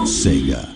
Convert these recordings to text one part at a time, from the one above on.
Sega.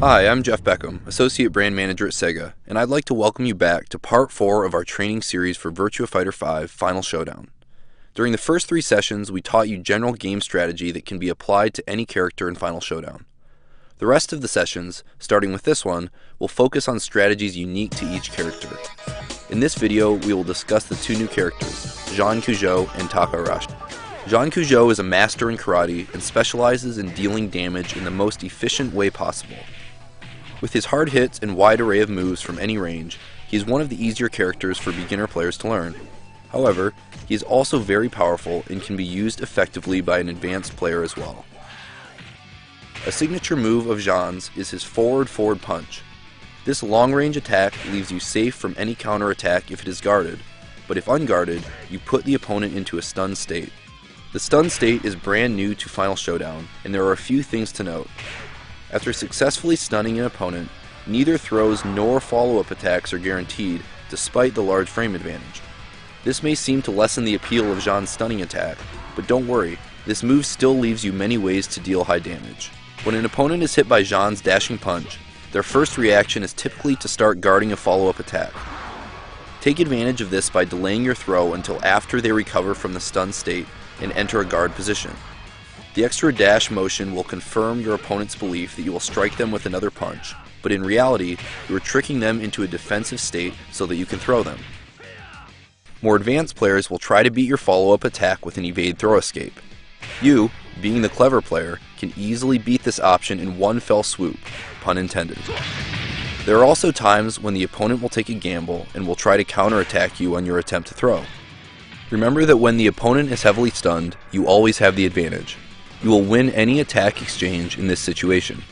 Hi, I'm Jeff Beckham, Associate Brand Manager at Sega, and I'd like to welcome you back to Part 4 of our training series for Virtua Fighter 5 Final Showdown. During the first 3 sessions, we taught you general game strategy that can be applied to any character in Final Showdown. The rest of the sessions, starting with this one, will focus on strategies unique to each character. In this video, we will discuss the 2 new characters, Jean Cujo and Takarashi. Jean Cujo is a master in karate and specializes in dealing damage in the most efficient way possible. With his hard hits and wide array of moves from any range, he is one of the easier characters for beginner players to learn. However, he is also very powerful and can be used effectively by an advanced player as well. A signature move of Jean's is his forward punch. This long-range attack leaves you safe from any counter-attack if it is guarded, but if unguarded, you put the opponent into a stunned state. The stunned state is brand new to Final Showdown, and there are a few things to note. After successfully stunning an opponent, neither throws nor follow-up attacks are guaranteed, despite the large frame advantage. This may seem to lessen the appeal of Jean's stunning attack, but don't worry, this move still leaves you many ways to deal high damage. When an opponent is hit by Jean's dashing punch, their first reaction is typically to start guarding a follow-up attack. Take advantage of this by delaying your throw until after they recover from the stunned state and enter a guard position. The extra dash motion will confirm your opponent's belief that you will strike them with another punch, but in reality, you are tricking them into a defensive state so that you can throw them. More advanced players will try to beat your follow-up attack with an evade throw escape. You, being the clever player, can easily beat this option in one fell swoop, pun intended. There are also times when the opponent will take a gamble and will try to counterattack you on your attempt to throw. Remember that when the opponent is heavily stunned, you always have the advantage. You will win any attack exchange in this situation.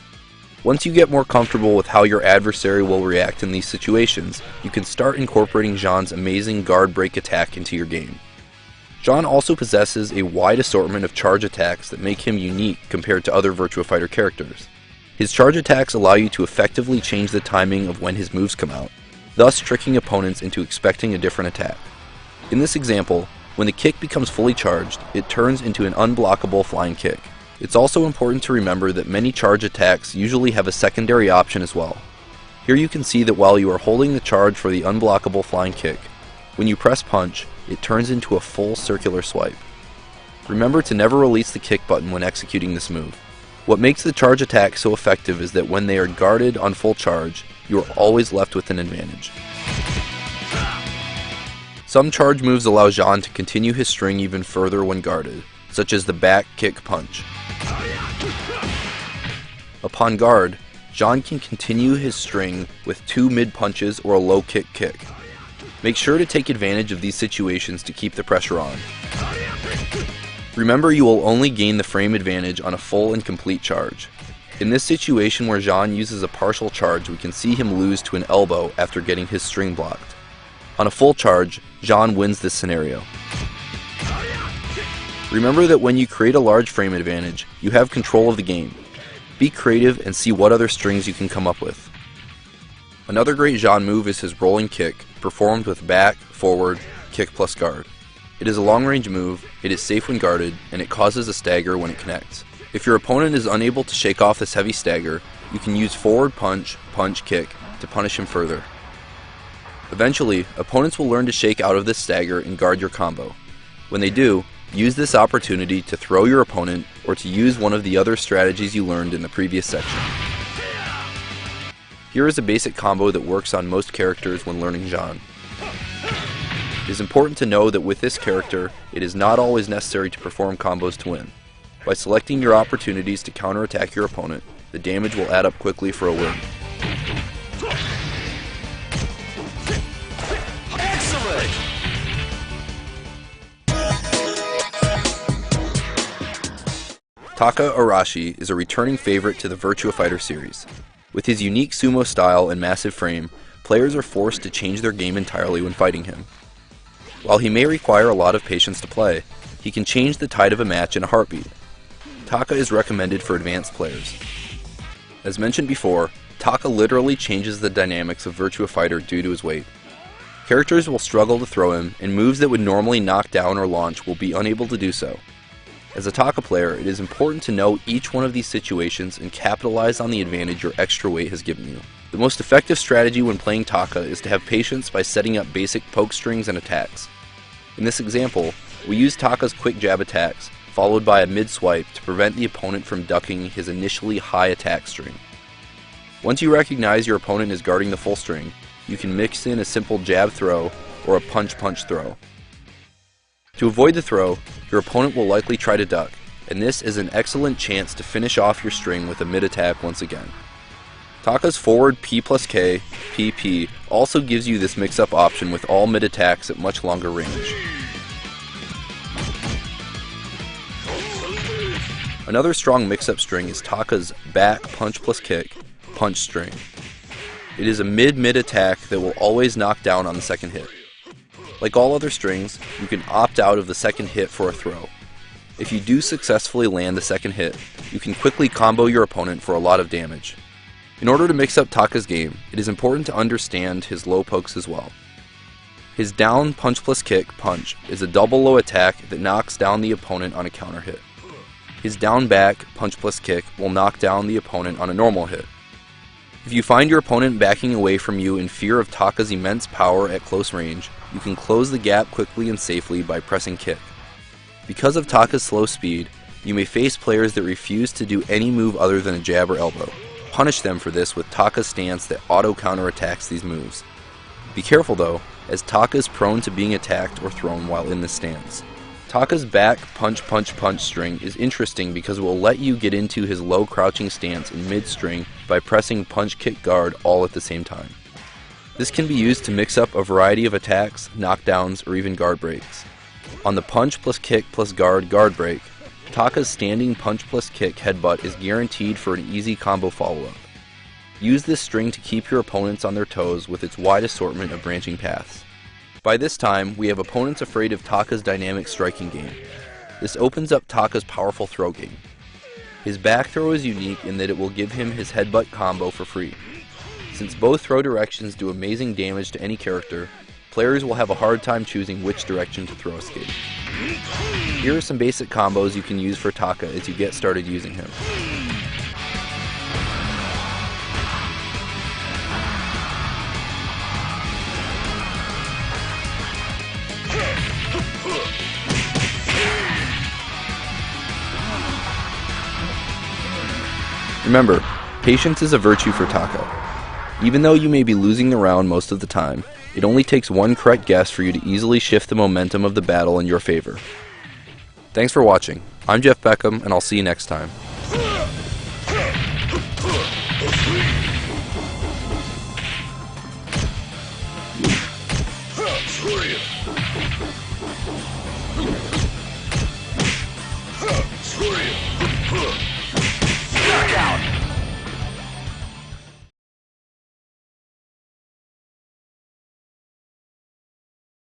Once you get more comfortable with how your adversary will react in these situations, you can start incorporating Jean's amazing guard break attack into your game. Jean also possesses a wide assortment of charge attacks that make him unique compared to other Virtua Fighter characters. His charge attacks allow you to effectively change the timing of when his moves come out, thus tricking opponents into expecting a different attack. In this example, when the kick becomes fully charged, it turns into an unblockable flying kick. It's also important to remember that many charge attacks usually have a secondary option as well. Here you can see that while you are holding the charge for the unblockable flying kick, when you press punch, it turns into a full circular swipe. Remember to never release the kick button when executing this move. What makes the charge attack so effective is that when they are guarded on full charge, you are always left with an advantage. Some charge moves allow Jean to continue his string even further when guarded, such as the back kick punch. Upon guard, Jean can continue his string with 2 mid punches or a low kick. Make sure to take advantage of these situations to keep the pressure on. Remember, you will only gain the frame advantage on a full and complete charge. In this situation where Jean uses a partial charge, we can see him lose to an elbow after getting his string blocked. On a full charge, Jean wins this scenario. Remember that when you create a large frame advantage, you have control of the game. Be creative and see what other strings you can come up with. Another great Jean move is his rolling kick, performed with back, forward, kick plus guard. It is a long-range move, it is safe when guarded, and it causes a stagger when it connects. If your opponent is unable to shake off this heavy stagger, you can use forward punch, kick to punish him further. Eventually, opponents will learn to shake out of this stagger and guard your combo. When they do, use this opportunity to throw your opponent or to use one of the other strategies you learned in the previous section. Here is a basic combo that works on most characters when learning Jean. It is important to know that with this character, it is not always necessary to perform combos to win. By selecting your opportunities to counterattack your opponent, the damage will add up quickly for a win. Excellent! Taka Arashi is a returning favorite to the Virtua Fighter series. With his unique sumo style and massive frame, players are forced to change their game entirely when fighting him. While he may require a lot of patience to play, he can change the tide of a match in a heartbeat. Taka is recommended for advanced players. As mentioned before, Taka literally changes the dynamics of Virtua Fighter due to his weight. Characters will struggle to throw him, and moves that would normally knock down or launch will be unable to do so. As a Taka player, it is important to know each one of these situations and capitalize on the advantage your extra weight has given you. The most effective strategy when playing Taka is to have patience by setting up basic poke strings and attacks. In this example, we use Taka's quick jab attacks, followed by a mid-swipe to prevent the opponent from ducking his initially high attack string. Once you recognize your opponent is guarding the full string, you can mix in a simple jab throw or a punch-punch throw. To avoid the throw, your opponent will likely try to duck, and this is an excellent chance to finish off your string with a mid-attack once again. Taka's forward P plus K, PP, also gives you this mix-up option with all mid-attacks at much longer range. Another strong mix-up string is Taka's back punch plus kick, punch string. It is a mid-mid attack that will always knock down on the second hit. Like all other strings, you can opt out of the second hit for a throw. If you do successfully land the second hit, you can quickly combo your opponent for a lot of damage. In order to mix up Taka's game, it is important to understand his low pokes as well. His down punch plus kick punch is a double low attack that knocks down the opponent on a counter hit. His down back punch plus kick will knock down the opponent on a normal hit. If you find your opponent backing away from you in fear of Taka's immense power at close range, you can close the gap quickly and safely by pressing kick. Because of Taka's slow speed, you may face players that refuse to do any move other than a jab or elbow. Punish them for this with Taka's stance that auto-counterattacks these moves. Be careful though, as Taka is prone to being attacked or thrown while in this stance. Taka's back punch-punch-punch string is interesting because it will let you get into his low crouching stance in mid-string by pressing punch-kick guard all at the same time. This can be used to mix up a variety of attacks, knockdowns, or even guard breaks. On the punch plus kick plus guard break, Taka's standing punch plus kick headbutt is guaranteed for an easy combo follow-up. Use this string to keep your opponents on their toes with its wide assortment of branching paths. By this time, we have opponents afraid of Taka's dynamic striking game. This opens up Taka's powerful throw game. His back throw is unique in that it will give him his headbutt combo for free. Since both throw directions do amazing damage to any character, players will have a hard time choosing which direction to throw escape. Here are some basic combos you can use for Taka as you get started using him. Remember, patience is a virtue for Taka. Even though you may be losing the round most of the time, it only takes one correct guess for you to easily shift the momentum of the battle in your favor. Thanks for watching. I'm Jeff Beckham, and I'll see you next time. Screw you.